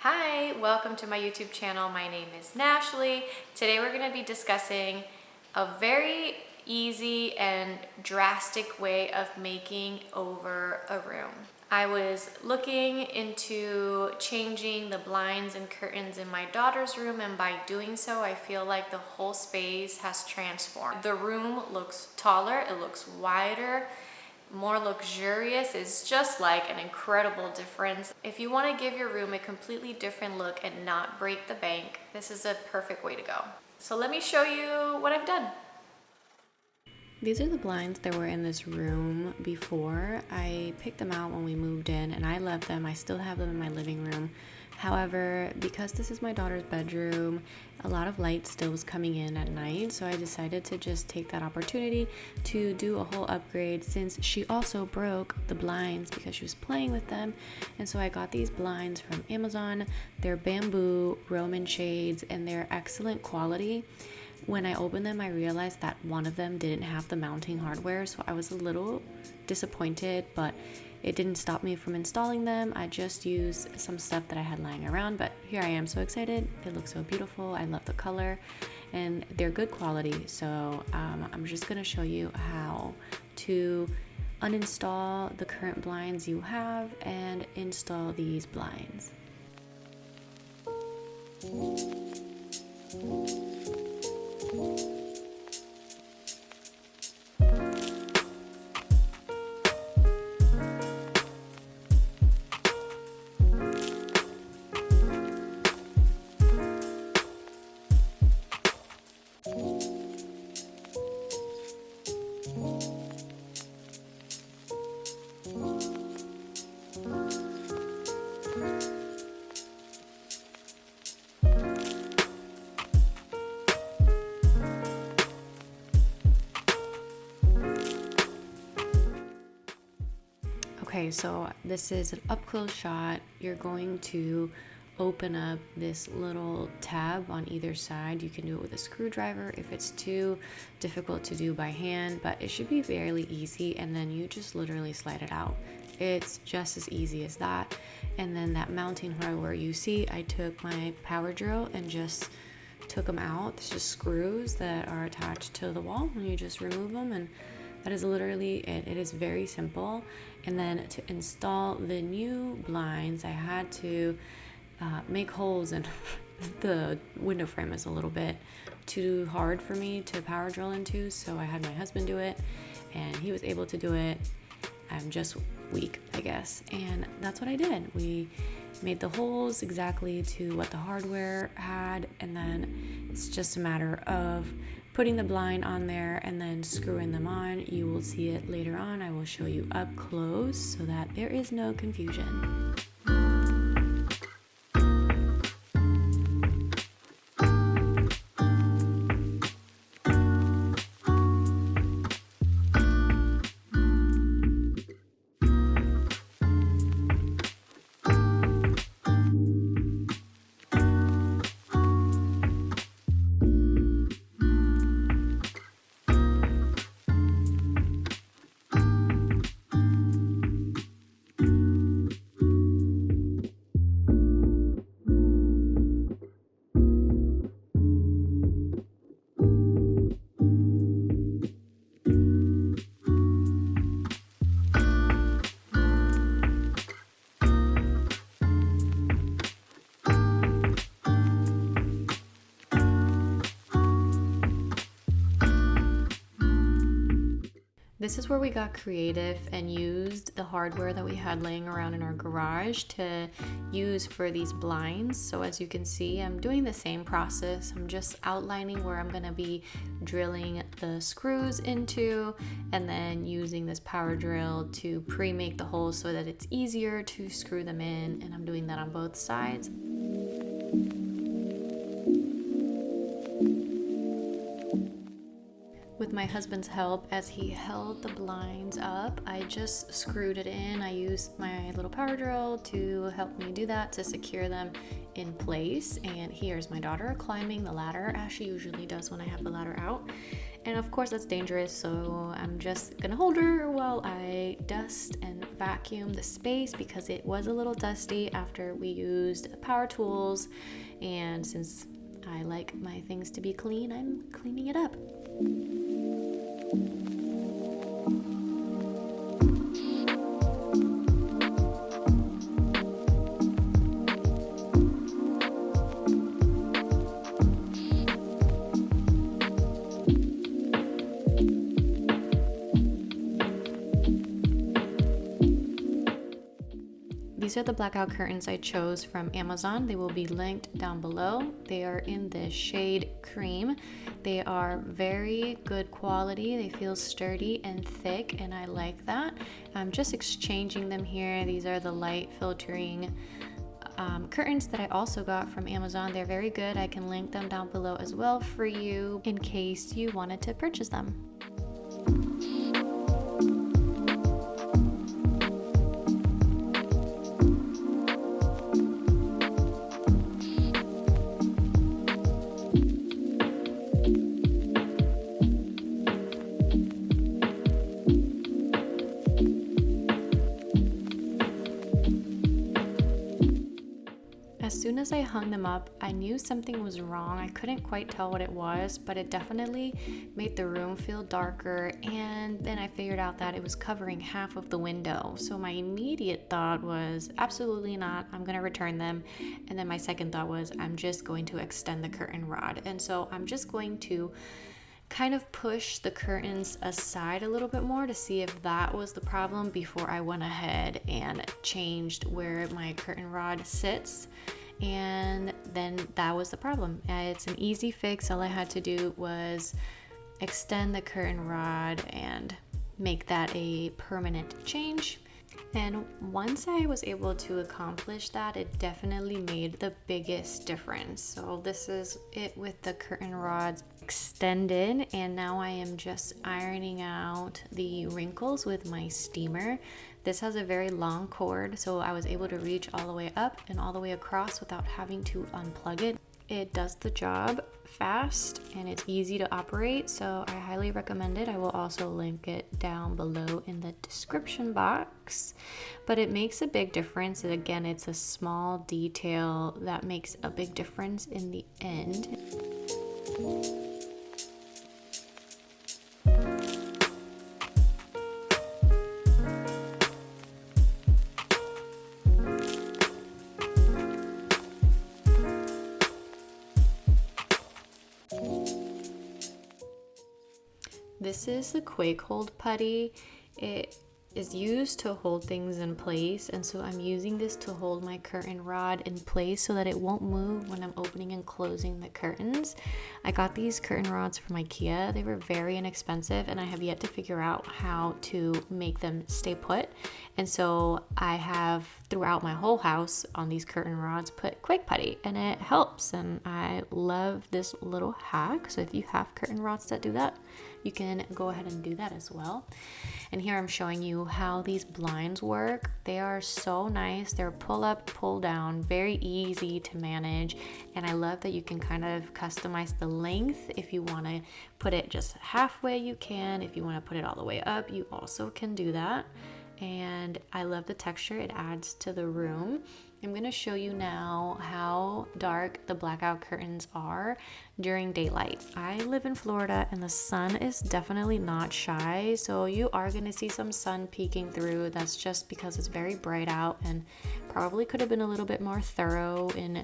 Hi, welcome to my YouTube channel. My name is Nashley. Today we're going to be discussing a very easy and drastic way of making over a room. I was looking into changing the blinds and curtains in my daughter's room, and by doing so I feel like the whole space has transformed. The room looks taller, it looks wider, more luxurious. Is just like an incredible difference. If you want to give your room a completely different look and not break the bank, this is a perfect way to go. So let me show you what I've done. These are the blinds that were in this room before. I picked them out when we moved in and I love them. I still have them in my living room. However, because this is my daughter's bedroom, a lot of light still was coming in at night, so I decided to just take that opportunity to do a whole upgrade since she also broke the blinds because she was playing with them. And so I got these blinds from Amazon. They're bamboo Roman shades and they're excellent quality. When I opened them, I realized that one of them didn't have the mounting hardware, so I was a little disappointed, but it didn't stop me from installing them. I just used some stuff that I had lying around, but here I am so excited. It looks so beautiful. I love the color and they're good quality. So I'm just gonna show you how to uninstall the current blinds you have and install these blinds. Okay, so this is an up close shot. You're going to open up this little tab on either side. You can do it with a screwdriver if it's too difficult to do by hand, but it should be fairly easy, and then you just literally slide it out. It's just as easy as that. And then that mounting hardware you see, I took my power drill and just took them out. It's just screws that are attached to the wall and you just remove them, and that is literally it. It is very simple. And then to install the new blinds, I had to make holes in the window frame. Is a little bit too hard for me to power drill into, so I had my husband do it and he was able to do it. I'm just weak, I guess, and that's what I did. We made the holes exactly to what the hardware had, and then it's just a matter of putting the blind on there and then screwing them on. You will see it later on. I will show you up close so that there is no confusion. This is where we got creative and used the hardware that we had laying around in our garage to use for these blinds. So as you can see, I'm doing the same process. I'm just outlining where I'm gonna be drilling the screws into and then using this power drill to pre-make the holes so that it's easier to screw them in. And I'm doing that on both sides. With my husband's help, as he held the blinds up, I just screwed it in. I used my little power drill to help me do that, to secure them in place. And here's my daughter climbing the ladder, as she usually does when I have the ladder out. And of course that's dangerous, so I'm just gonna hold her while I dust and vacuum the space because it was a little dusty after we used power tools, and since I like my things to be clean, I'm cleaning it up. These are the blackout curtains I chose from Amazon. They will be linked down below. They are in the shade cream. They are very good quality. They feel sturdy and thick, and I like that. I'm just exchanging them here. These are the light filtering curtains that I also got from Amazon. They're very good. I can link them down below as well for you in case you wanted to purchase them. As soon as I hung them up, I knew something was wrong. I couldn't quite tell what it was, but it definitely made the room feel darker, and then I figured out that it was covering half of the window. So my immediate thought was, absolutely not, I'm gonna return them. And then my second thought was, I'm just going to extend the curtain rod. And so I'm just going to kind of push the curtains aside a little bit more to see if that was the problem before I went ahead and changed where my curtain rod sits. And then that was the problem. It's an easy fix. All I had to do was extend the curtain rod and make that a permanent change. And once I was able to accomplish that, it definitely made the biggest difference. So this is it with the curtain rods extended, and now I am just ironing out the wrinkles with my steamer. This has a very long cord, so I was able to reach all the way up and all the way across without having to unplug it. It does the job fast and it's easy to operate, so I highly recommend it. I will also link it down below in the description box. But it makes a big difference. And again, it's a small detail that makes a big difference in the end. This is the Quake Hold Putty. It is used to hold things in place, and so I'm using this to hold my curtain rod in place so that it won't move when I'm opening and closing the curtains. I got these curtain rods from IKEA. They were very inexpensive, and I have yet to figure out how to make them stay put. And so I have, throughout my whole house on these curtain rods, put Quake Putty, and it helps, and I love this little hack. So if you have curtain rods that do that, you can go ahead and do that as well. And here I'm showing you how these blinds work. They are so nice. They're pull up, pull down, very easy to manage. And I love that you can kind of customize the length. If you want to put it just halfway, you can. If you want to put it all the way up, you also can do that. And I love the texture it adds to the room. I'm going to show you now how dark the blackout curtains are during daylight. I live in Florida and the sun is definitely not shy, so you are going to see some sun peeking through. That's just because it's very bright out, and probably could have been a little bit more thorough in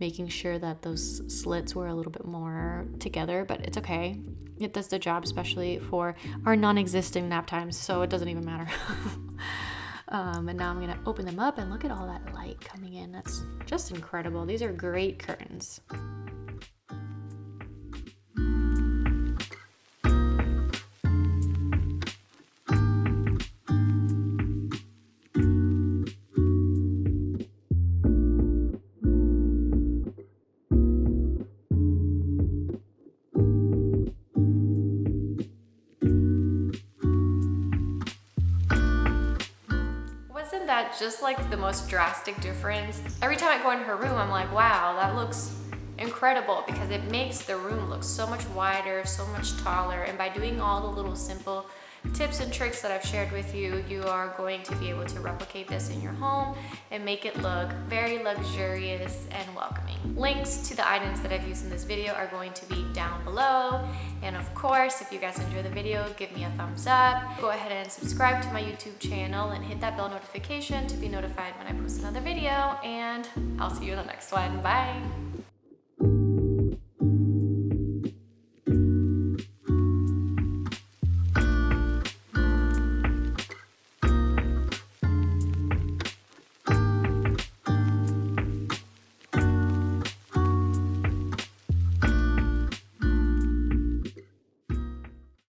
making sure that those slits were a little bit more together, but it's okay. It does the job, especially for our non-existent nap times, so it doesn't even matter. And now I'm gonna open them up and look at all that light coming in. That's just incredible. These are great curtains. That just like the most drastic difference. Every time I go in her room, I'm like, wow, that looks incredible because it makes the room look so much wider, so much taller. And by doing all the little simple tips and tricks that I've shared with you, you are going to be able to replicate this in your home and make it look very luxurious and welcoming. Links to the items that I've used in this video are going to be down below. And of course, if you guys enjoy the video, give me a thumbs up. Go ahead and subscribe to my YouTube channel and hit that bell notification to be notified when I post another video. And I'll see you in the next one. Bye.